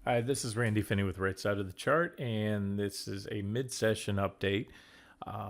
Hi, this is Randy Finney with Right Side of the Chart, and this is a mid-session update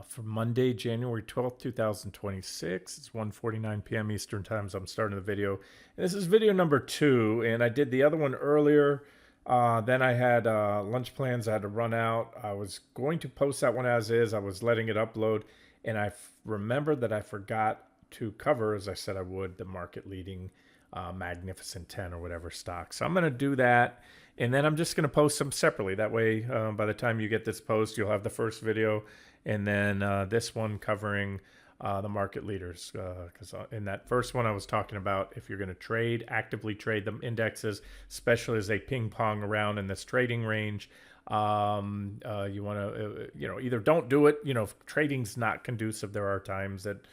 for Monday, January 12th, 2026. It's 1:49 p.m. Eastern Time, so I'm starting the video. And this is video number 2, and I did the other one earlier. Then I had lunch plans I had to run out. I was going to post that one as is. I was letting it upload, and remembered that I forgot to cover, as I said I would, the market leading Magnificent 10 or whatever stock. So I'm going to do that. And then I'm just going to post them separately. That way, by the time you get this post, you'll have the first video and then this one covering the market leaders. Because in that first one, I was talking about if you're going to trade, actively trade the indexes, especially as they ping pong around in this trading range. You want to, either don't do it. If trading's not conducive, there are times that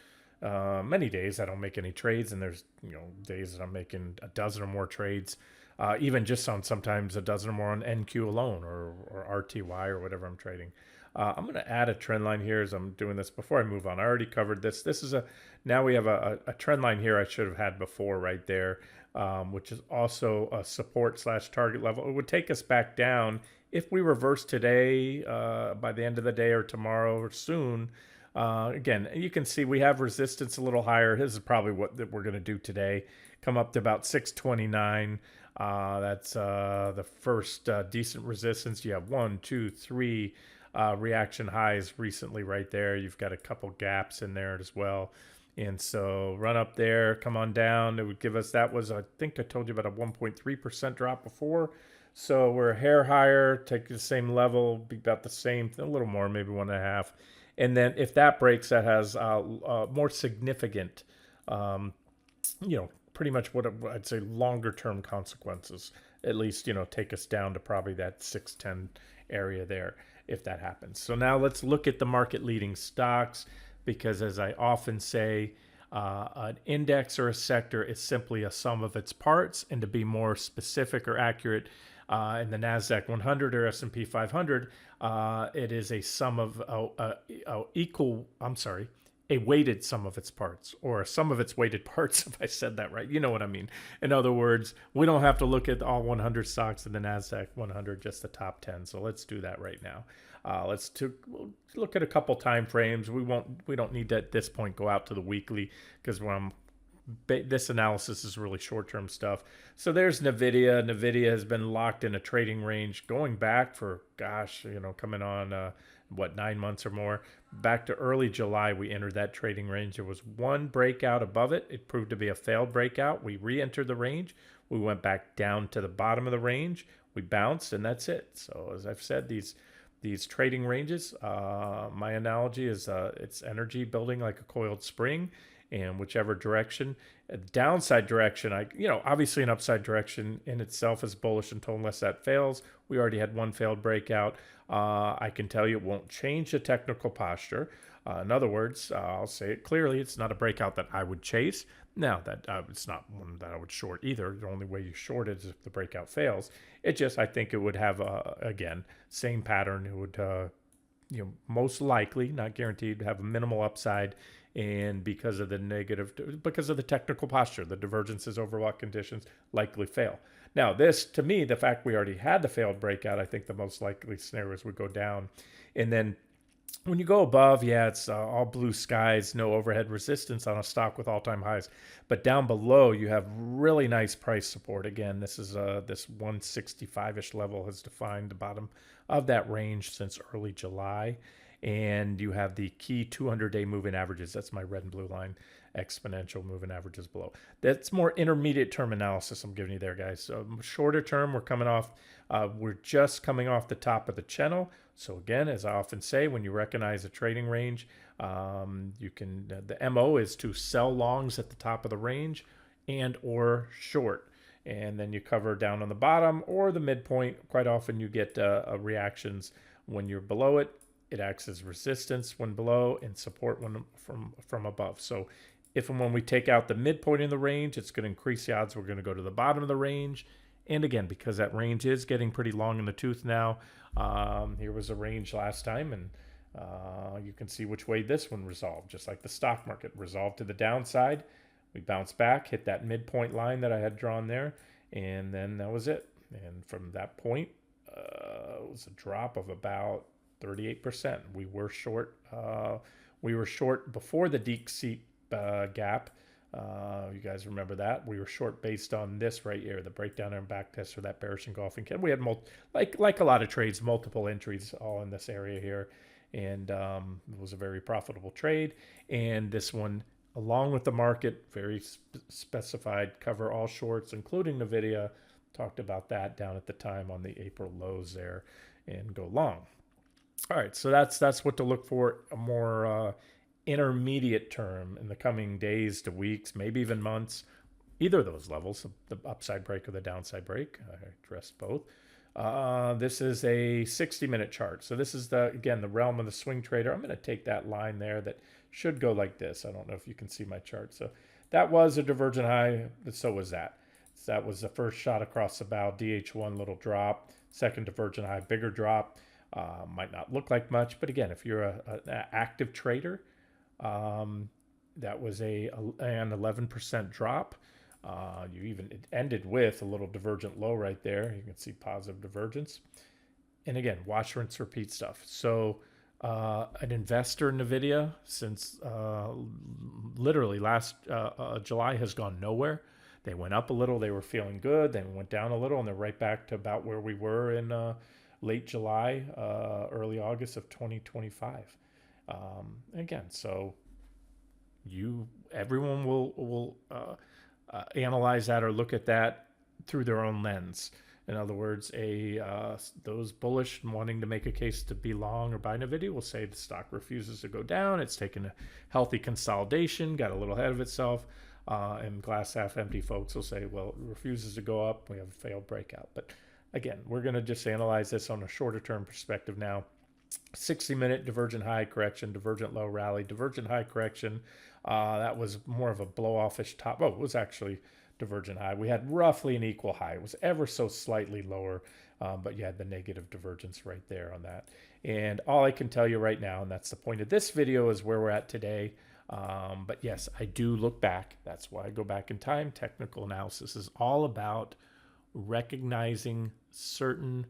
many days I don't make any trades, and there's days that I'm making a dozen or more trades, even just on sometimes a dozen or more on NQ alone or RTY or whatever I'm trading. I'm going to add a trend line here as I'm doing this before I move on. I already covered this. This is now we have a trend line here I should have had before right there, which is also a support slash target level. It would take us back down if we reverse today, by the end of the day or tomorrow or soon. Again, you can see we have resistance a little higher. This is probably what we're going to do today. Come up to about 629. That's the first decent resistance. You have one, two, three reaction highs recently right there. You've got a couple gaps in there as well. And so run up there, come on down. It would give us, that was, I think I told you about a 1.3% drop before. So we're a hair higher, take the same level, be about the same, a little more, maybe 1.5. And then if that breaks, that has more significant, pretty much what I'd say longer term consequences. At least, take us down to probably that 610 area there if that happens. So now let's look at the market leading stocks, because as I often say, an index or a sector is simply a sum of its parts. And to be more specific or accurate, in the NASDAQ 100 or S&P 500, it is a sum of a weighted sum of its parts, or a sum of its weighted parts, if I said that right. You know what I mean. In other words, we don't have to look at all 100 stocks in the NASDAQ 100, just the top 10. So let's do that right now. We'll look at a couple time frames. We don't need to at this point go out to the weekly, because this analysis is really short-term stuff. So there's Nvidia. Nvidia has been locked in a trading range going back for, gosh, coming on 9 months or more. Back to early July, we entered that trading range. There was one breakout above it. It proved to be a failed breakout. We re-entered the range. We went back down to the bottom of the range. We bounced, and that's it. So as I've said, these trading ranges, my analogy is it's energy building like a coiled spring. And whichever direction, a downside direction, obviously an upside direction in itself is bullish unless that fails. We already had one failed breakout. I can tell you it won't change the technical posture. In other words, I'll say it clearly, it's not a breakout that I would chase. Now, that it's not one that I would short either. The only way you short it is if the breakout fails. I think it would have, again, same pattern. It would, most likely, not guaranteed, have a minimal upside. And because of the technical posture, the divergences, overbought conditions likely fail. Now, this, to me, the fact we already had the failed breakout, I think the most likely scenarios would go down. And then when you go above, it's all blue skies, no overhead resistance on a stock with all-time highs. But down below, you have really nice price support. Again, this 165-ish level has defined the bottom of that range since early July. And you have the key 200-day moving averages. That's my red and blue line, exponential moving averages below. That's more intermediate term analysis I'm giving you there, guys. So shorter term, we're just coming off the top of the channel. So again, as I often say, when you recognize a trading range, the MO is to sell longs at the top of the range and or short. And then you cover down on the bottom or the midpoint. Quite often you get reactions when you're below it. It acts as resistance when below and support when from above. So if and when we take out the midpoint in the range, it's going to increase the odds we're going to go to the bottom of the range. And again, because that range is getting pretty long in the tooth now, here was a range last time, and you can see which way this one resolved, just like the stock market resolved to the downside. We bounced back, hit that midpoint line that I had drawn there, and then that was it. And from that point, it was a drop of about 38%. We were short. We were short before the DeepSeek gap. You guys remember that? We were short based on this right here, the breakdown and back test for that bearish engulfing candle. We had like a lot of trades, multiple entries all in this area here, and it was a very profitable trade. And this one, along with the market, very specified, cover all shorts, including NVIDIA. Talked about that down at the time on the April lows there, and go long. All right, so that's what to look for. A more intermediate term in the coming days to weeks, maybe even months. Either of those levels, the upside break or the downside break. I addressed both. This is a 60-minute chart. So this is again the realm of the swing trader. I'm going to take that line there that should go like this. I don't know if you can see my chart. So that was a divergent high. So was that. So that was the first shot across the bow. DH1 little drop. Second divergent high, bigger drop. Might not look like much, but again, if you're an active trader, that was an 11% drop. It ended with a little divergent low right there. You can see positive divergence. And again, watch, rinse, repeat stuff. So an investor in NVIDIA since literally last July has gone nowhere. They went up a little. They were feeling good. Then went down a little, and they're right back to about where we were in late July, early August of 2025. Again, so everyone will analyze that or look at that through their own lens. In other words, those bullish wanting to make a case to be long or buy NVIDIA will say the stock refuses to go down. It's taken a healthy consolidation, got a little ahead of itself. And glass half empty folks will say, well, it refuses to go up. We have a failed breakout. But again, we're going to just analyze this on a shorter term perspective now. 60-minute divergent high correction, divergent low rally, divergent high correction. That was more of a blow-offish top. Oh, it was actually divergent high. We had roughly an equal high. It was ever so slightly lower, but you had the negative divergence right there on that. And all I can tell you right now, and that's the point of this video, is where we're at today. But yes, I do look back. That's why I go back in time. Technical analysis is all about recognizing certain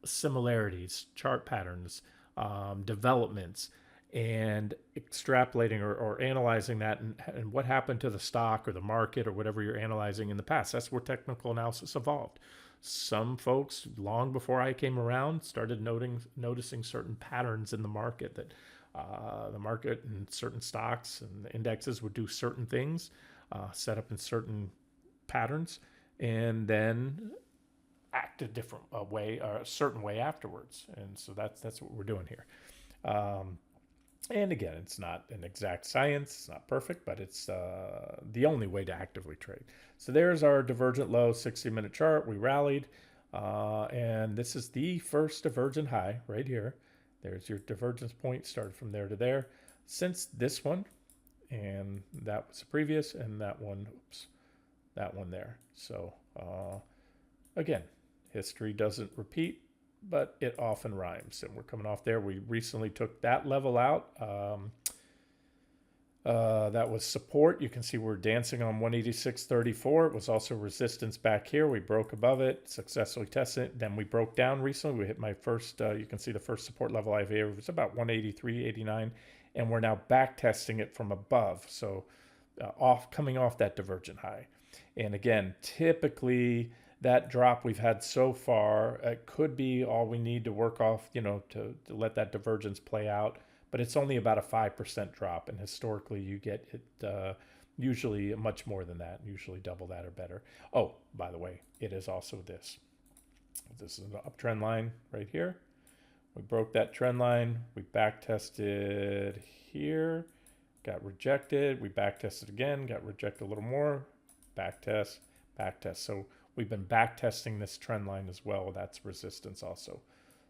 similarities, chart patterns, developments, and extrapolating or analyzing that and what happened to the stock or the market or whatever you're analyzing in the past. That's where technical analysis evolved. Some folks, long before I came around, started noticing certain patterns in the market that the market and certain stocks and indexes would do certain things, set up in certain patterns, and then act a different way or a certain way afterwards. And so that's what we're doing here. And again, it's not an exact science. It's not perfect, but it's the only way to actively trade. So there's our divergent low 60-minute chart. We rallied, and this is the first divergent high right here. There's your divergence point, started from there to there. Since this one, and that was the previous, and that one, that one there. So again, history doesn't repeat, but it often rhymes. And we're coming off there. We recently took that level out. That was support. You can see we're dancing on 186.34. It was also resistance back here. We broke above it, successfully tested it. Then we broke down recently. We hit my first, you can see the first support level I have here. It was about 183.89. And we're now back testing it from above. So coming off that divergent high. And again, typically that drop we've had so far, it could be all we need to work off, to let that divergence play out. But it's only about a 5% drop. And historically, you get it usually much more than that, usually double that or better. Oh, by the way, it is also this. This is an uptrend line right here. We broke that trend line. We back tested here, got rejected. We back tested again, got rejected a little more. Back test, back test. So we've been back testing this trend line as well. That's resistance also.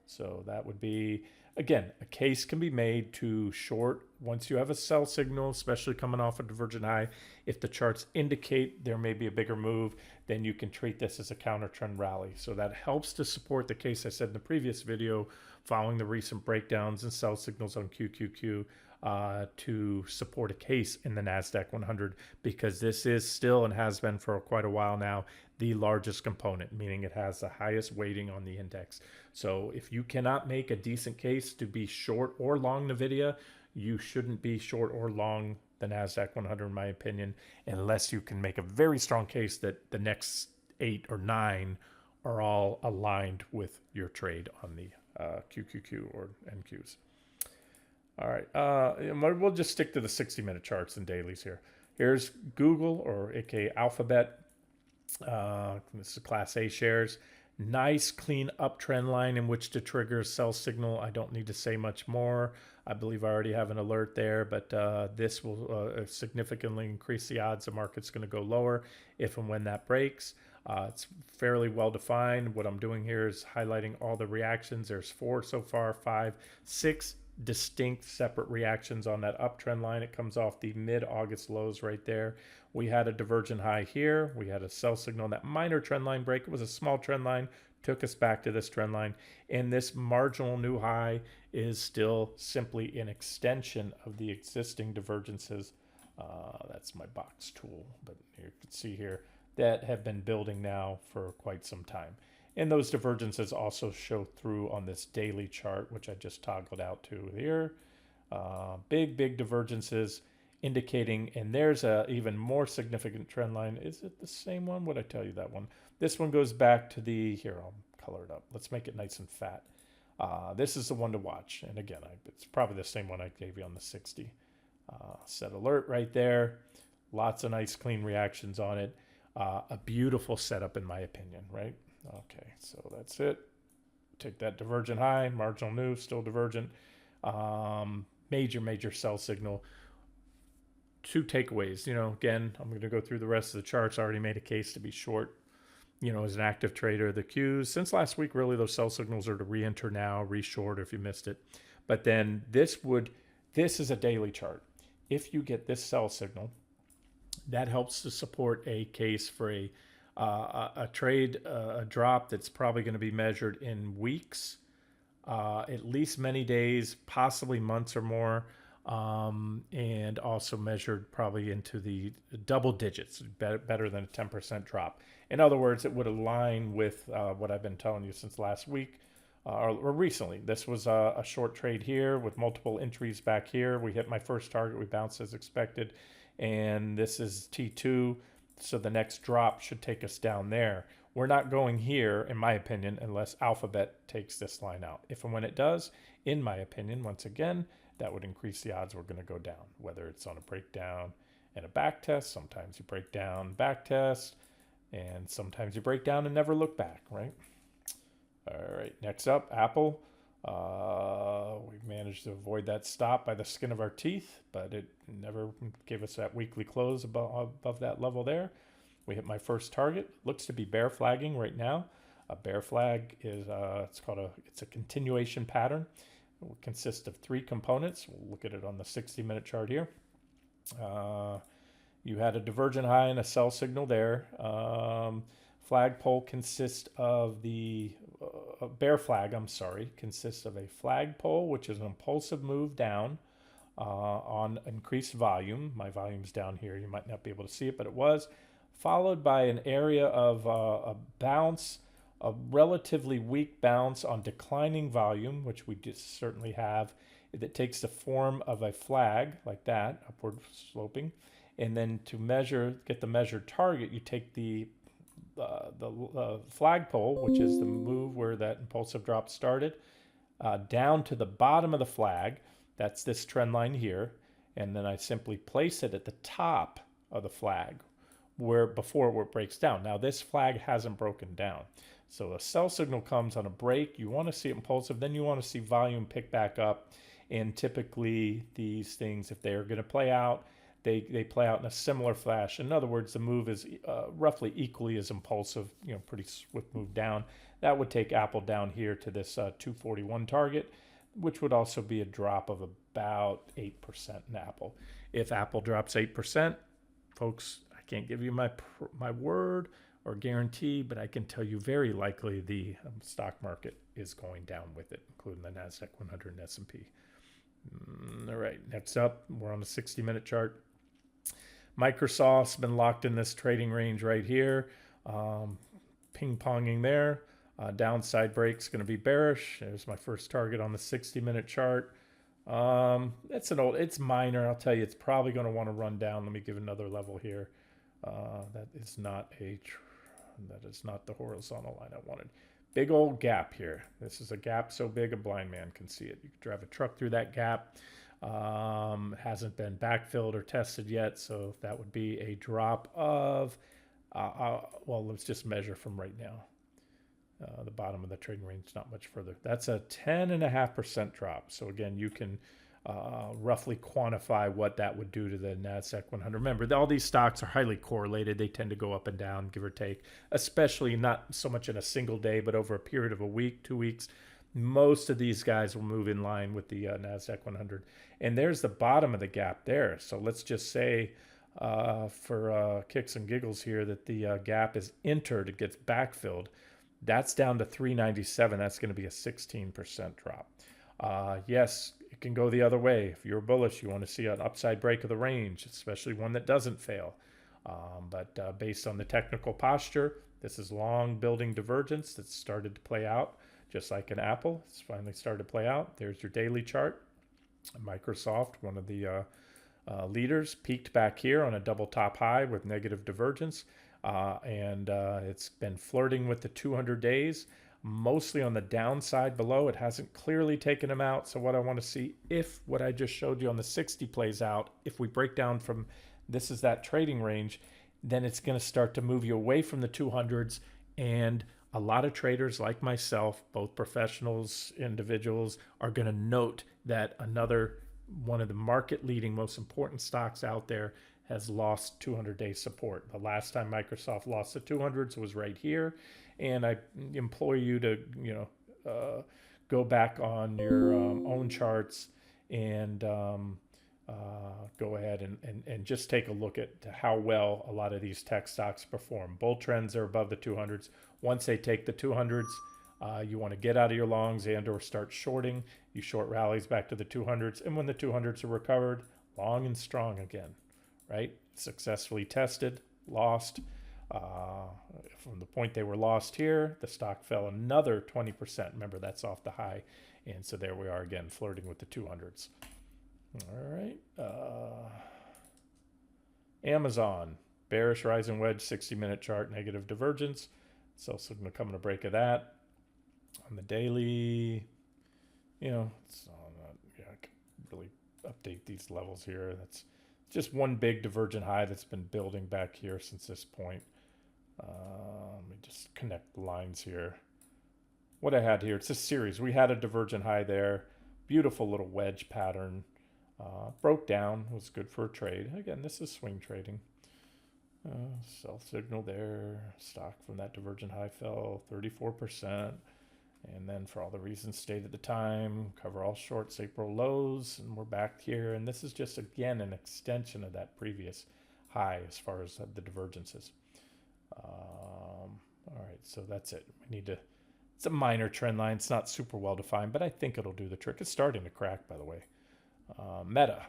So that would be, again, a case can be made to short once you have a sell signal, especially coming off a divergent high. If the charts indicate there may be a bigger move, then you can treat this as a counter trend rally. So that helps to support the case I said in the previous video following the recent breakdowns and sell signals on QQQ to support a case in the NASDAQ 100, because this is still, and has been for quite a while now, the largest component, meaning it has the highest weighting on the index. So if you cannot make a decent case to be short or long NVIDIA, you shouldn't be short or long the NASDAQ 100, in my opinion, unless you can make a very strong case that the next 8 or 9 are all aligned with your trade on the QQQ or NQs. All right, we'll just stick to the 60-minute charts and dailies here. Here's Google, or aka Alphabet. This is Class A shares. Nice clean uptrend line in which to trigger a sell signal. I don't need to say much more. I believe I already have an alert there, but this will significantly increase the odds the market's going to go lower if and when that breaks. It's fairly well defined. What I'm doing here is highlighting all the reactions. There's 4 so far, 5, 6 distinct separate reactions on that uptrend line. It comes off the mid-August lows right there. We had a divergent high here. We had a sell signal on that minor trend line break. It was a small trend line, took us back to this trend line. And this marginal new high is still simply an extension of the existing divergences. That's my box tool, but you can see here that have been building now for quite some time. And those divergences also show through on this daily chart, which I just toggled out to here. Big divergences indicating, and there's a even more significant trend line. Is it the same one? Would I tell you that one? This one goes back to the, here, I'll color it up. Let's make it nice and fat. This is the one to watch. And again, it's probably the same one I gave you on the 60. Set alert right there. Lots of nice clean reactions on it. A beautiful setup in my opinion, right? Okay, so that's it. Take that divergent high, marginal new, still divergent. Major sell signal. 2 takeaways. Again, I'm going to go through the rest of the charts. I already made a case to be short, as an active trader. The Qs, since last week, really those sell signals are to re-enter now, re-short if you missed it. But then this is a daily chart. If you get this sell signal, that helps to support a case for a trade, a drop that's probably going to be measured in weeks, at least many days, possibly months or more, and also measured probably into the double digits, better than a 10% drop. In other words, it would align with what I've been telling you since last week or recently. This was a short trade here with multiple entries back here. We hit my first target. We bounced as expected, and this is T2. So the next drop should take us down there. We're not going here, in my opinion, unless Alphabet takes this line out. If and when it does, in my opinion, once again, that would increase the odds we're going to go down, whether it's on a breakdown and a back test. Sometimes you break down, back test, and sometimes you break down and never look back, right? All right, next up, Apple. We've managed to avoid that stop by the skin of our teeth, but it never gave us that weekly close above that level there. We hit my first target. Looks to be bear flagging right now. A bear flag is it's a continuation pattern. It will consist of 3 components. We'll look at it on the 60-minute chart here. You had a divergent high and a sell signal there. Flagpole consists of the bear flag, consists of a flagpole, which is an impulsive move down on increased volume. My volume's down here. You might not be able to see it, but it was. Followed by an area of a bounce, a relatively weak bounce on declining volume, which we just certainly have. That takes the form of a flag like that, upward sloping. And then to get the measured target, you take the flagpole, which is the move where that impulsive drop started, down to the bottom of the flag. That's this trend line here. And then I simply place it at the top of the flag before it breaks down. Now this flag hasn't broken down. So a sell signal comes on a break. You want to see it impulsive. Then you want to see volume pick back up. And typically these things, if they're going to play out, they play out in a similar fashion. In other words, the move is roughly equally as impulsive, pretty swift move down. That would take Apple down here to this 241 target, which would also be a drop of about 8% in Apple. If Apple drops 8%, folks, I can't give you my word or guarantee, but I can tell you very likely the stock market is going down with it, including the NASDAQ 100 and S&P. All right, next up, we're on the 60-minute chart. Microsoft's been locked in this trading range right here, ping-ponging there. Downside break's going to be bearish. There's my first target on the 60-minute chart. It's minor. I'll tell you, it's probably going to want to run down. Let me give another level here. That is not the horizontal line I wanted. Big old gap here. This is a gap so big a blind man can see it. You could drive a truck through that gap. Hasn't been backfilled or tested yet, so that would be a drop of, well, let's just measure from right now. The bottom of the trading range, not much further. That's a 10.5% drop. So again, you can roughly quantify what that would do to the NASDAQ 100. Remember, all these stocks are highly correlated. They tend to go up and down, give or take, especially not so much in a single day, but over a period of a week, 2 weeks. Most of these guys will move in line with the NASDAQ 100. And there's the bottom of the gap there. So let's just say for kicks and giggles here that the gap is entered, it gets backfilled. That's down to 397. That's going to be a 16% drop. Yes, it can go the other way. If you're bullish, you want to see an upside break of the range, especially one that doesn't fail. But based on the technical posture, this is long building divergence that's started to play out, just like an Apple. It's finally started to play out. There's your daily chart. Microsoft, one of the leaders, peaked back here on a double top high with negative divergence. And it's been flirting with the 200 days, mostly on the downside below. It hasn't clearly taken them out. So what I want to see, if what I just showed you on the 60 plays out, if we break down from this is that trading range, then it's going to start to move you away from the 200s. And a lot of traders like myself, both professionals, individuals, are going to note that another one of the market leading most important stocks out there has lost 200-day support. The last time Microsoft lost the 200s was right here, and I implore you to, go back on your own charts and go ahead and just take a look at how well a lot of these tech stocks perform. Bull trends are above the 200s. Once they take the 200s, you want to get out of your longs and or start shorting. You short rallies back to the 200s, and when the 200s are recovered, long and strong again. Right? Successfully tested, lost. From the point they were lost here, the stock fell another 20%. Remember, that's off the high. And so there we are again, flirting with the 200s. All right. Amazon, bearish rising wedge, 60-minute chart, negative divergence. It's also going to come in a break of that. On the daily, it's I can really update these levels here. That's just one big divergent high that's been building back here since this point. Let me just connect the lines here. What I had here, it's a series. We had a divergent high there. Beautiful little wedge pattern. Broke down, was good for a trade. Again, this is swing trading. Sell signal there. Stock from that divergent high fell 34%. And then for all the reasons stated at the time, cover all shorts, April lows, and we're back here. And this is just, again, an extension of that previous high as far as the divergences. All right, so that's it. We need to, it's a minor trend line. It's not super well defined, but I think it'll do the trick. It's starting to crack, by the way. Meta.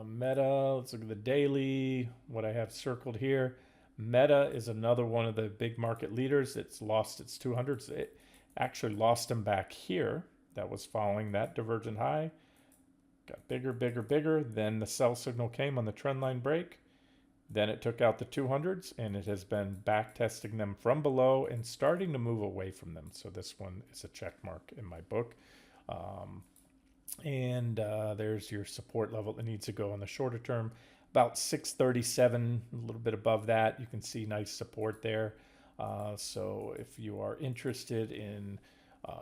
Meta, let's look at the daily, what I have circled here. Meta is another one of the big market leaders. It's lost its 200s. It actually lost them back here. That was following that divergent high. Got bigger, bigger, bigger. Then the sell signal came on the trend line break. Then it took out the 200s, and it has been back testing them from below and starting to move away from them. So this one is a check mark in my book. There's your support level that needs to go on the shorter term. About 637, a little bit above that. You can see nice support there. So if you are interested in,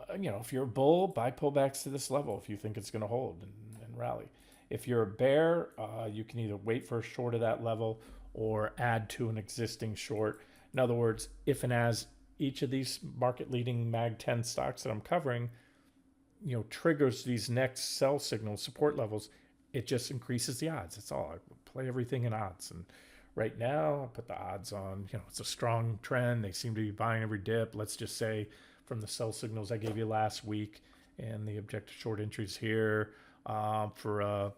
if you're a bull, buy pullbacks to this level if you think it's going to hold and rally. If you're a bear, you can either wait for a short of that level or add to an existing short. In other words, if and as each of these market-leading Mag 10 stocks that I'm covering, triggers these next sell signals, support levels, it just increases the odds. That's all. I play everything in odds. And right now. I'll put the odds on. It's a strong trend. They seem to be buying every dip. Let's just say from the sell signals I gave you last week and the objective short entries here for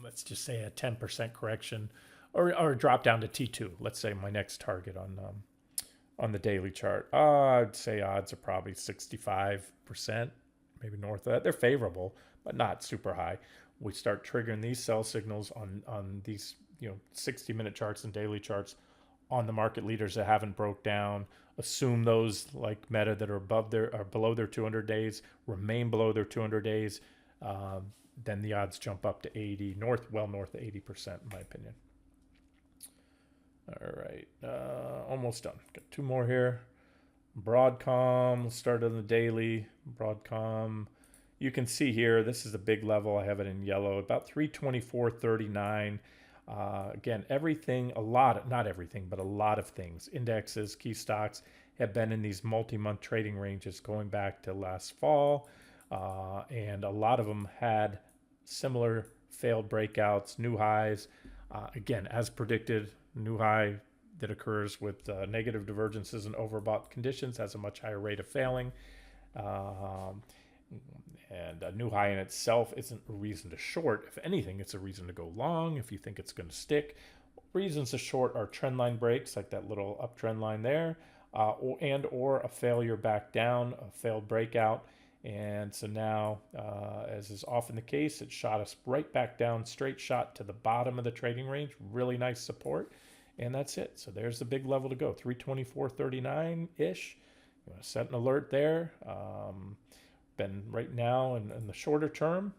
let's just say a 10% correction or drop down to T2. Let's say my next target on the daily chart. I'd say odds are probably 65%, maybe north of that. They're favorable, but not super high. We start triggering these sell signals on these 60-minute charts and daily charts on the market leaders that haven't broke down. Assume those like Meta that are below their 200 days remain below their 200 days. Then the odds jump up to 80, well north of 80%, in my opinion. All right, almost done. Got two more here. Broadcom, let's start on the daily. Broadcom, you can see here, this is a big level. I have it in yellow, about 324.39. Again, not everything, but a lot of things, indexes, key stocks have been in these multi-month trading ranges going back to last fall. And a lot of them had similar failed breakouts, new highs. Again, as predicted, new high that occurs with negative divergences and overbought conditions has a much higher rate of failing. And a new high in itself isn't a reason to short. If anything, it's a reason to go long if you think it's going to stick. Reasons to short are trend line breaks, like that little uptrend line there, or a failure back down, a failed breakout. And so now, as is often the case, it shot us right back down, straight shot to the bottom of the trading range. Really nice support. And that's it. So there's the big level to go, 324.39-ish. You want to set an alert there. Been right now in the shorter term,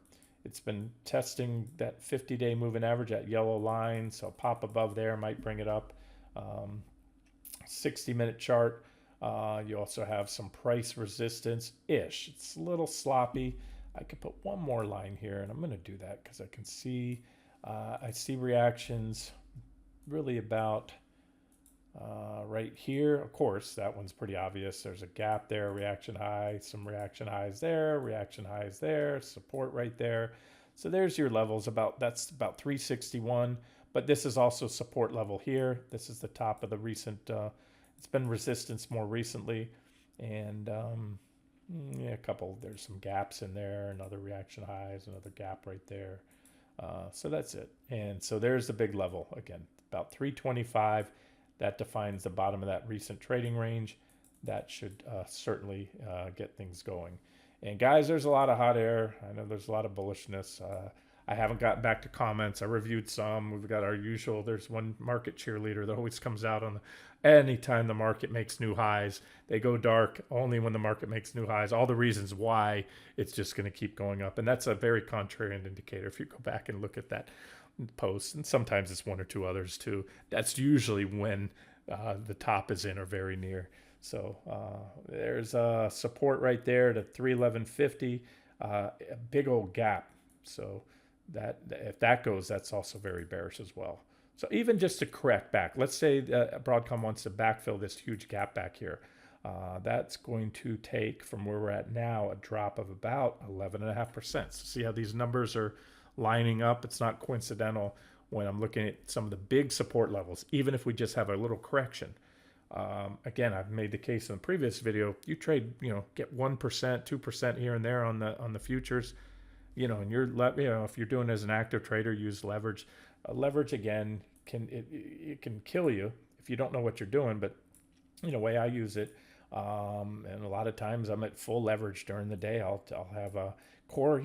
it's been testing that 50-day moving average, that yellow line. So pop above there might bring it up. 60-minute chart. You also have some price resistance-ish. It's a little sloppy. I could put one more line here, and I'm going to do that because I can see, I see reactions really about right here. Of course, that one's pretty obvious. There's a gap there, reaction high, some reaction highs there, reaction highs there, support right there. So there's your levels. That's about 361. But this is also support level here. This is the top of the recent. It's been resistance more recently, and there's some gaps in there, another reaction highs, another gap right there. So that's it. And so there's the big level again, about 325. That defines the bottom of that recent trading range. That should certainly get things going. And guys, there's a lot of hot air. I know there's a lot of bullishness. I haven't gotten back to comments. I reviewed some. We've got our usual. There's one market cheerleader that always comes out anytime the market makes new highs. They go dark only when the market makes new highs. All the reasons why it's just going to keep going up. And that's a very contrarian indicator. If you go back and look at that post, and sometimes it's one or two others too, that's usually when the top is in or very near. So there's a support right there to 311.50, a big old gap. So that if that goes, that's also very bearish as well. So even just to correct back, let's say Broadcom wants to backfill this huge gap back here. That's going to take, from where we're at now, a drop of about 11.5%. So see how these numbers are lining up? It's not coincidental when I'm looking at some of the big support levels, even if we just have a little correction. Again, I've made the case in the previous video. You trade, get 1%, 2% here and there on the futures. And if you're doing it as an active trader, use leverage. Leverage again it can kill you if you don't know what you're doing. But the way I use it, and a lot of times I'm at full leverage during the day. I'll have a core,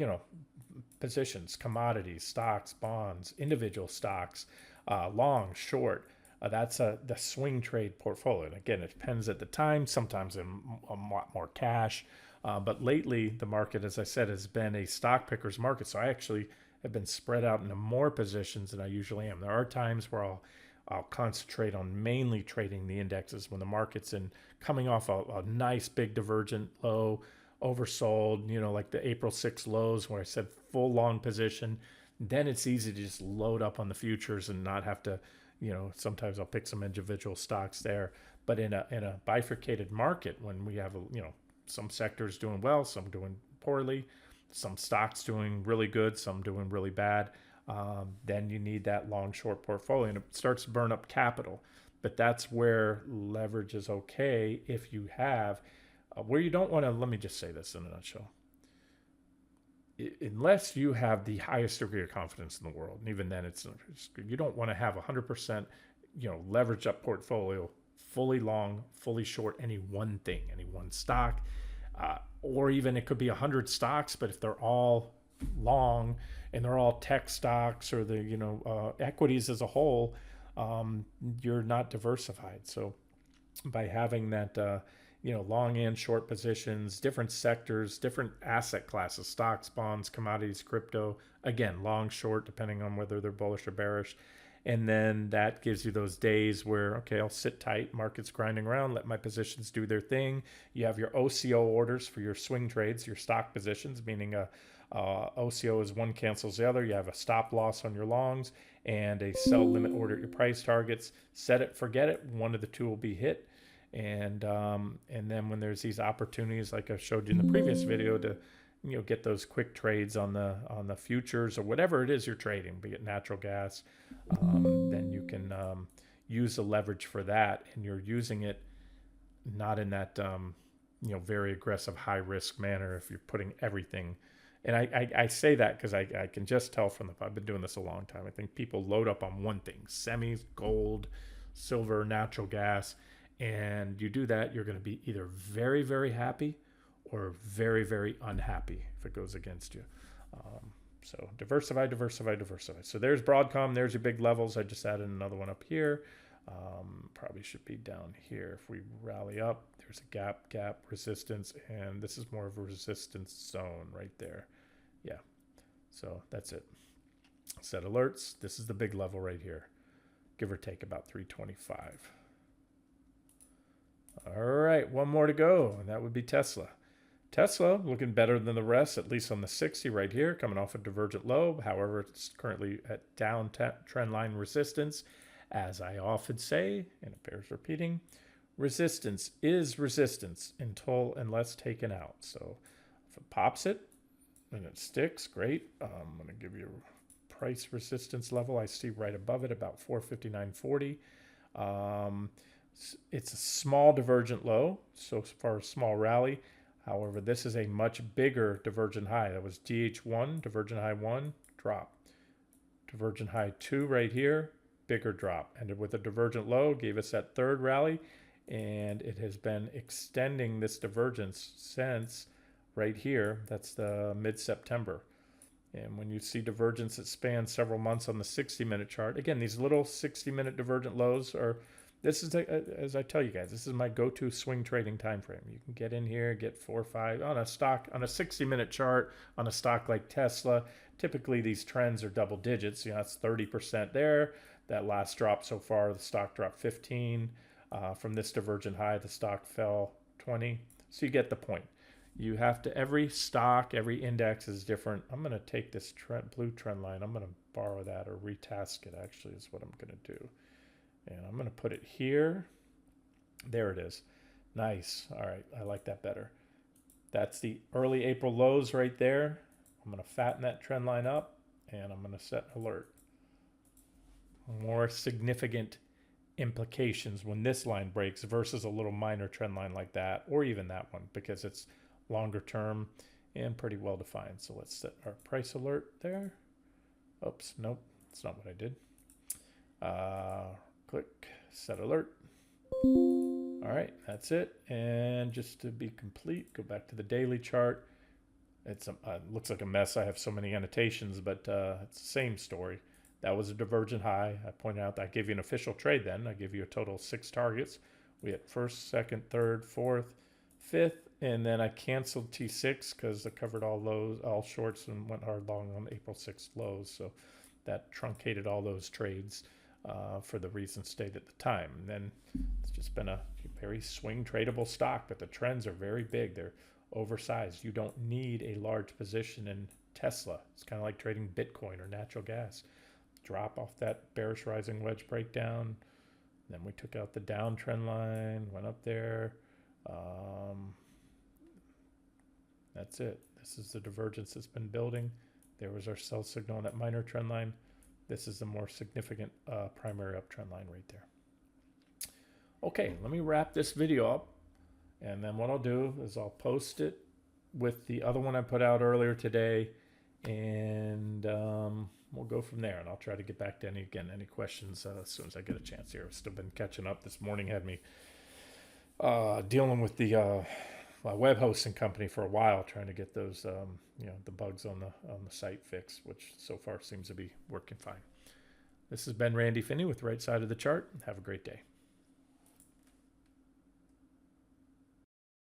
positions, commodities, stocks, bonds, individual stocks, long, short. That's the swing trade portfolio. And again, it depends at the time. Sometimes I'm a lot more cash. But lately, the market, as I said, has been a stock picker's market. So I actually have been spread out into more positions than I usually am. There are times where I'll concentrate on mainly trading the indexes when the market's coming off a nice big divergent low, oversold, like the April 6 lows where I said full long position. Then it's easy to just load up on the futures and not have to, sometimes I'll pick some individual stocks there. But in a bifurcated market, when we have some sectors doing well, some doing poorly, some stocks doing really good, some doing really bad, then you need that long short portfolio, and it starts to burn up capital. But that's where leverage is okay if you have, where you don't want to, let me just say this in a nutshell. Unless you have the highest degree of confidence in the world, and even then you don't want to have 100%, leveraged up portfolio, fully long, fully short any one thing, any one stock, or even it could be 100 stocks, but if they're all long and they're all tech stocks or the equities as a whole, you're not diversified. So by having that long and short positions, different sectors, different asset classes, stocks, bonds, commodities, crypto, again, long, short, depending on whether they're bullish or bearish. And then that gives you those days where, okay, I'll sit tight, market's grinding around, let my positions do their thing. You have your OCO orders for your swing trades, your stock positions, meaning OCO is one cancels the other. You have a stop loss on your longs and a sell limit order at your price targets. Set it, forget it. One of the two will be hit. And then when there's these opportunities, like I showed you in the previous video, to get those quick trades on the futures or whatever it is you're trading, be it natural gas, then you can use the leverage for that, and you're using it not in that very aggressive high risk manner if you're putting everything. And I say that because I can just tell I've been doing this a long time. I think people load up on one thing: semis, gold, silver, natural gas. And you do that, you're going to be either very, very happy or very, very unhappy if it goes against you. So diversify, diversify, diversify. So there's Broadcom. There's your big levels. I just added another one up here. Probably should be down here. If we rally up, there's a gap, resistance, and this is more of a resistance zone right there. Yeah. So that's it. Set alerts. This is the big level right here. Give or take about 325. All right, one more to go, and that would be Tesla. Tesla looking better than the rest, at least on the 60 right here, coming off a divergent low. However, it's currently at down trend line resistance. As I often say, and it bears repeating, resistance is resistance unless taken out. So if it pops it and it sticks, great. I'm going to give you a price resistance level. I see right above it, about 459.40. It's a small divergent low, so far a small rally. However, this is a much bigger divergent high. That was DH1, divergent high 1, drop. Divergent high 2 right here, bigger drop. Ended with a divergent low, gave us that third rally, and it has been extending this divergence since right here. That's the mid-September. And when you see divergence that spans several months on the 60-minute chart, again, these little 60-minute divergent lows are... This is, as I tell you guys, this is my go-to swing trading time frame. You can get in here, get 4 or 5 on a stock, on a 60-minute chart, on a stock like Tesla. Typically, these trends are double digits. That's 30% there. That last drop so far, the stock dropped 15. From this divergent high, the stock fell 20. So you get the point. You have to, every stock, every index is different. I'm going to take this blue trend line. I'm going to borrow that or retask it, actually, is what I'm going to do. And I'm going to put it here. There it is. Nice. All right. I like that better. That's the early April lows right there. I'm going to fatten that trend line up, and I'm going to set alert. More significant implications when this line breaks versus a little minor trend line like that, or even that one, because it's longer term and pretty well defined. So let's set our price alert there. Oops. Nope. That's not what I did. Click set alert. All right, that's it. And just to be complete, go back to the daily chart. It's looks like a mess. I have so many annotations, but it's the same story. That was a divergent high. I pointed out that I gave you an official trade then. I gave you a total of 6 targets. We had first, second, third, fourth, fifth, and then I canceled T6 because I covered all lows, all shorts, and went hard long on April 6th lows. So that truncated all those trades. For the reasons stated at the time. And then it's just been a very swing tradable stock, but the trends are very big. They're oversized. You don't need a large position in Tesla. It's kind of like trading Bitcoin or natural gas. Drop off that bearish rising wedge breakdown. Then we took out the downtrend line, went up there. That's it. This is the divergence that's been building. There was our sell signal on that minor trend line. This is the more significant primary uptrend line right there. Okay, let me wrap this video up. And then what I'll do is I'll post it with the other one I put out earlier today. And we'll go from there. And I'll try to get back to any questions as soon as I get a chance here. I've still been catching up. This morning had me dealing with the web hosting company for a while, trying to get those the bugs on the site fixed, which so far seems to be working fine. This has been Randy Finney with Right Side of the Chart. Have a great day.